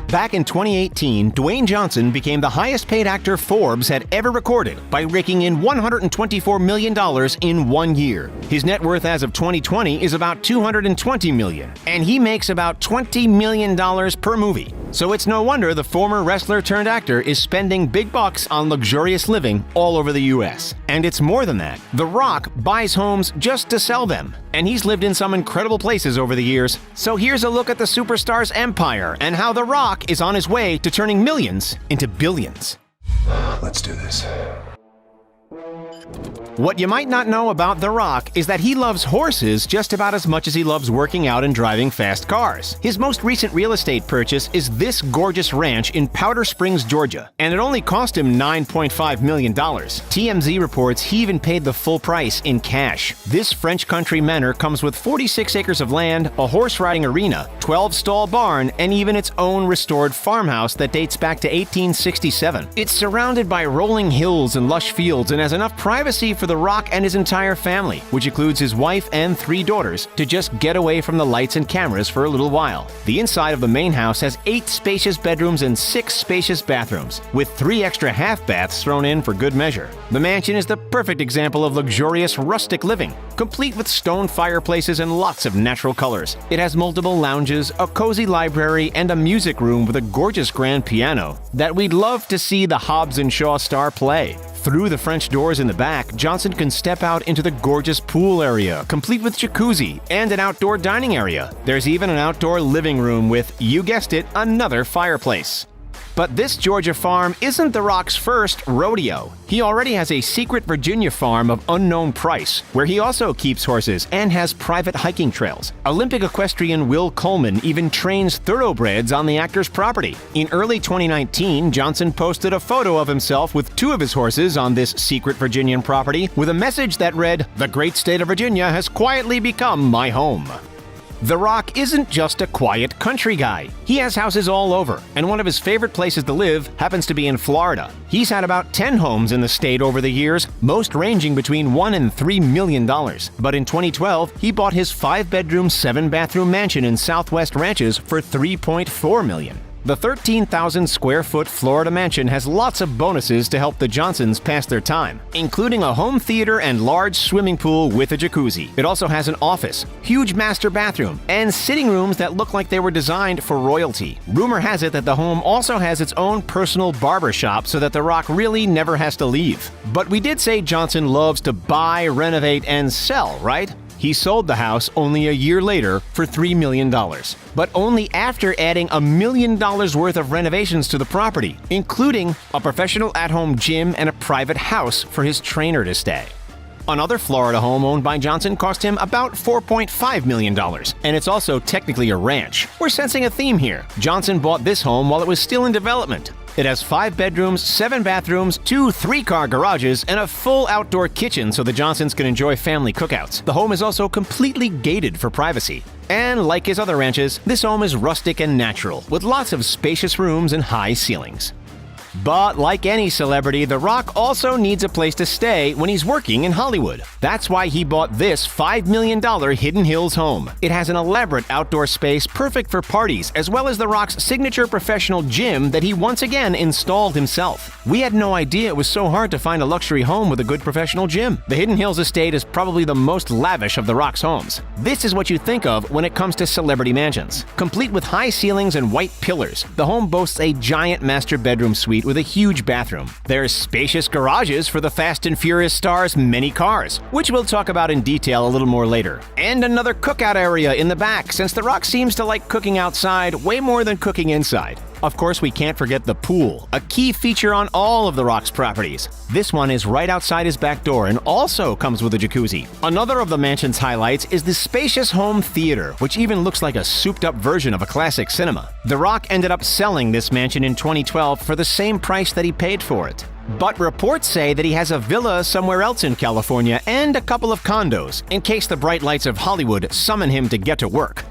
Back in 2018, Dwayne Johnson became the highest-paid actor Forbes had ever recorded by raking in $124 million in 1 year. His net worth as of 2020 is about $220 million, and he makes about $20 million per movie. So it's no wonder the former wrestler-turned-actor is spending big bucks on luxurious living all over the U.S. And it's more than that. The Rock buys homes just to sell them, and he's lived in some incredible places over the years. So here's a look at the superstar's empire and how The Rock is on his way to turning millions into billions. Let's do this. What you might not know about The Rock is that he loves horses just about as much as he loves working out and driving fast cars. His most recent real estate purchase is this gorgeous ranch in Powder Springs, Georgia, and it only cost him $9.5 million. TMZ reports he even paid the full price in cash. This French country manor comes with 46 acres of land, a horse riding arena, 12-stall barn, and even its own restored farmhouse that dates back to 1867. It's surrounded by rolling hills and lush fields and has enough privacy for The Rock and his entire family, which includes his wife and 3 daughters, to just get away from the lights and cameras for a little while. The inside of the main house has 8 spacious bedrooms and 6 spacious bathrooms, with 3 extra half baths thrown in for good measure. The mansion is the perfect example of luxurious rustic living, complete with stone fireplaces and lots of natural colors. It has multiple lounges, a cozy library, and a music room with a gorgeous grand piano that we'd love to see the Hobbs and Shaw star play. Through the French doors in the back, Johnson can step out into the gorgeous pool area, complete with jacuzzi and an outdoor dining area. There's even an outdoor living room with, you guessed it, another fireplace. But this Georgia farm isn't The Rock's first rodeo. He already has a secret Virginia farm of unknown price, where he also keeps horses and has private hiking trails. Olympic equestrian Will Coleman even trains thoroughbreds on the actor's property. In early 2019, Johnson posted a photo of himself with 2 of his horses on this secret Virginian property with a message that read, "The great state of Virginia has quietly become my home." The Rock isn't just a quiet country guy. He has houses all over, and one of his favorite places to live happens to be in Florida. He's had about 10 homes in the state over the years, most ranging between $1 and $3 million. But in 2012, he bought his 5-bedroom, 7-bathroom mansion in Southwest Ranches for $3.4 million. The 13,000-square-foot Florida mansion has lots of bonuses to help the Johnsons pass their time, including a home theater and large swimming pool with a jacuzzi. It also has an office, huge master bathroom, and sitting rooms that look like they were designed for royalty. Rumor has it that the home also has its own personal barber shop so that The Rock really never has to leave. But we did say Johnson loves to buy, renovate, and sell, right? He sold the house only a year later for $3 million, but only after adding $1 million worth of renovations to the property, including a professional at-home gym and a private house for his trainer to stay. Another Florida home owned by Johnson cost him about $4.5 million, and it's also technically a ranch. We're sensing a theme here. Johnson bought this home while it was still in development. It has 5 bedrooms, 7 bathrooms, 2 3-car garages, and a full outdoor kitchen so the Johnsons can enjoy family cookouts. The home is also completely gated for privacy. And like his other ranches, this home is rustic and natural, with lots of spacious rooms and high ceilings. But like any celebrity, The Rock also needs a place to stay when he's working in Hollywood. That's why he bought this $5 million Hidden Hills home. It has an elaborate outdoor space perfect for parties, as well as The Rock's signature professional gym that he once again installed himself. We had no idea it was so hard to find a luxury home with a good professional gym. The Hidden Hills estate is probably the most lavish of The Rock's homes. This is what you think of when it comes to celebrity mansions. Complete with high ceilings and white pillars, the home boasts a giant master bedroom suite with a huge bathroom. There's spacious garages for the Fast and Furious star's many cars, which we'll talk about in detail a little more later. And another cookout area in the back, since The Rock seems to like cooking outside way more than cooking inside. Of course, we can't forget the pool, a key feature on all of The Rock's properties. This one is right outside his back door and also comes with a jacuzzi. Another of the mansion's highlights is the spacious home theater, which even looks like a souped-up version of a classic cinema. The Rock ended up selling this mansion in 2012 for the same price that he paid for it. But reports say that he has a villa somewhere else in California and a couple of condos, in case the bright lights of Hollywood summon him to get to work.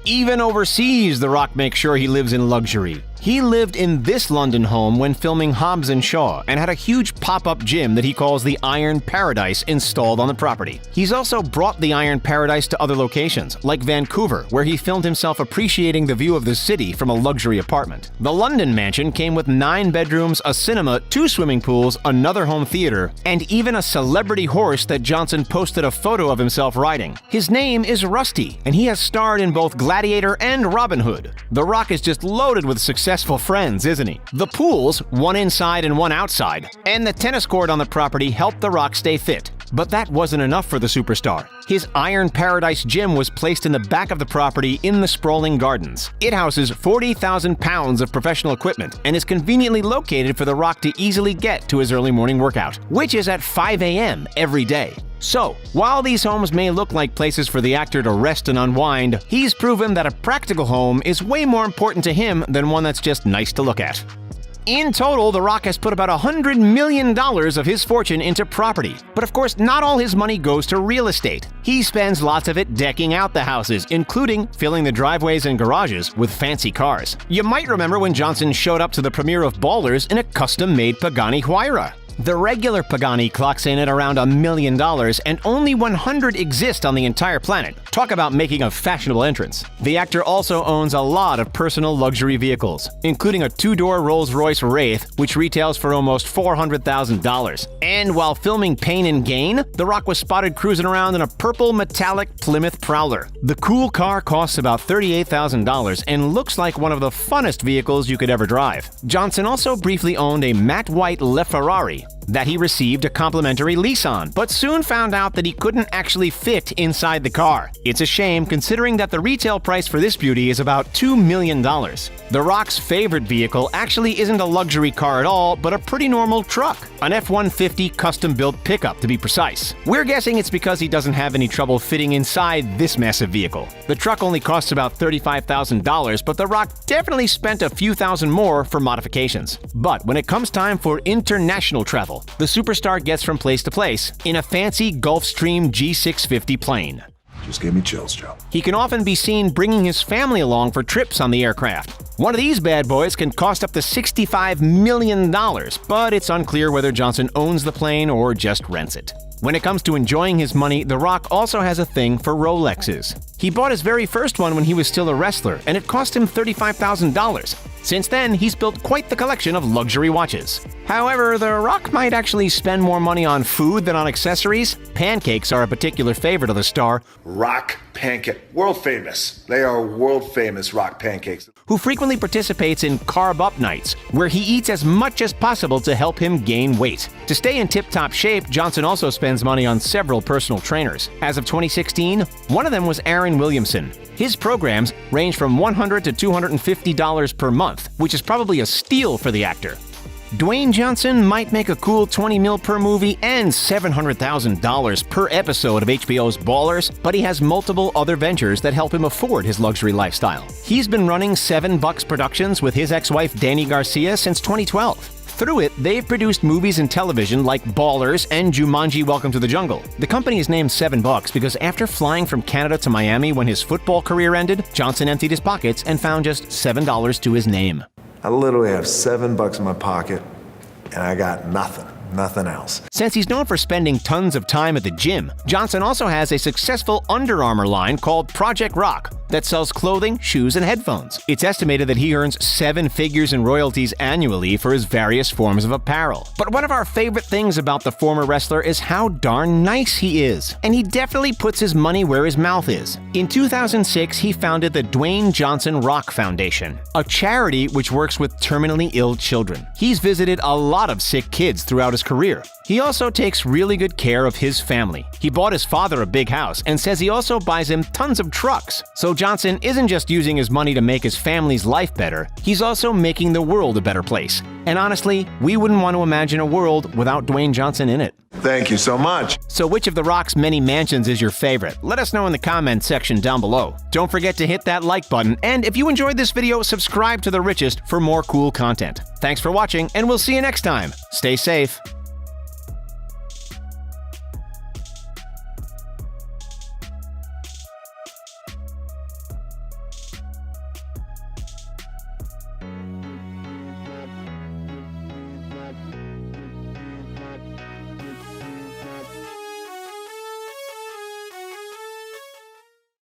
Even overseas, The Rock makes sure he lives in luxury. He lived in this London home when filming Hobbs & Shaw and had a huge pop-up gym that he calls the Iron Paradise installed on the property. He's also brought the Iron Paradise to other locations, like Vancouver, where he filmed himself appreciating the view of the city from a luxury apartment. The London mansion came with 9 bedrooms, a cinema, 2 swimming pools, another home theater, and even a celebrity horse that Johnson posted a photo of himself riding. His name is Rusty, and he has starred in both Gladiator and Robin Hood. The Rock is just loaded with successful friends, isn't he? The pools, one inside and one outside, and the tennis court on the property helped The Rock stay fit. But that wasn't enough for the superstar. His Iron Paradise gym was placed in the back of the property in the sprawling gardens. It houses 40,000 pounds of professional equipment and is conveniently located for The Rock to easily get to his early morning workout, which is at 5 a.m. every day. So, while these homes may look like places for the actor to rest and unwind, he's proven that a practical home is way more important to him than one that's just nice to look at. In total, The Rock has put about $100 million of his fortune into property. But of course, not all his money goes to real estate. He spends lots of it decking out the houses, including filling the driveways and garages with fancy cars. You might remember when Johnson showed up to the premiere of Ballers in a custom-made Pagani Huayra. The regular Pagani clocks in at around $1 million, and only 100 exist on the entire planet. Talk about making a fashionable entrance. The actor also owns a lot of personal luxury vehicles, including a 2-door Rolls-Royce Wraith, which retails for almost $400,000. And while filming Pain and Gain, The Rock was spotted cruising around in a purple metallic Plymouth Prowler. The cool car costs about $38,000 and looks like one of the funnest vehicles you could ever drive. Johnson also briefly owned a matte white LeFerrari that he received a complimentary lease on, but soon found out that he couldn't actually fit inside the car. It's a shame considering that the retail price for this beauty is about $2 million. The Rock's favorite vehicle actually isn't a luxury car at all, but a pretty normal truck, an F-150 custom-built pickup to be precise. We're guessing it's because he doesn't have any trouble fitting inside this massive vehicle. The truck only costs about $35,000, but The Rock definitely spent a few thousand more for modifications. But when it comes time for international travel, the superstar gets from place to place in a fancy Gulfstream G650 plane. Just gave me chills, Joe. He can often be seen bringing his family along for trips on the aircraft. One of these bad boys can cost up to $65 million, but it's unclear whether Johnson owns the plane or just rents it. When it comes to enjoying his money, The Rock also has a thing for Rolexes. He bought his very first one when he was still a wrestler, and it cost him $35,000. Since then, he's built quite the collection of luxury watches. However, The Rock might actually spend more money on food than on accessories. Pancakes are a particular favorite of the star, Rock pancake. World famous. They are world famous Rock pancakes. who frequently participates in Carb Up Nights, where he eats as much as possible to help him gain weight. To stay in tip-top shape, Johnson also spends money on several personal trainers. As of 2016, one of them was Aaron Williamson. His programs range from $100 to $250 per month, which is probably a steal for the actor. Dwayne Johnson might make a cool $20 million per movie and $700,000 per episode of HBO's Ballers, but he has multiple other ventures that help him afford his luxury lifestyle. He's been running $7 Productions with his ex-wife Dani Garcia since 2012. Through it, they've produced movies and television like Ballers and Jumanji: Welcome to the Jungle. The company is named $7 because after flying from Canada to Miami when his football career ended, Johnson emptied his pockets and found just $7 to his name. I literally have $7 in my pocket, and I got nothing else. Since he's known for spending tons of time at the gym, Johnson also has a successful Under Armour line called Project Rock that sells clothing, shoes, and headphones. It's estimated that he earns 7 figures in royalties annually for his various forms of apparel. But one of our favorite things about the former wrestler is how darn nice he is. And he definitely puts his money where his mouth is. In 2006, he founded the Dwayne Johnson Rock Foundation, a charity which works with terminally ill children. He's visited a lot of sick kids throughout his career. He also takes really good care of his family. He bought his father a big house and says he also buys him tons of trucks. So Johnson isn't just using his money to make his family's life better, he's also making the world a better place. And honestly, we wouldn't want to imagine a world without Dwayne Johnson in it. Thank you so much. So which of The Rock's many mansions is your favorite? Let us know in the comments section down below. Don't forget to hit that like button, and if you enjoyed this video, subscribe to The Richest for more cool content. Thanks for watching, and we'll see you next time. Stay safe.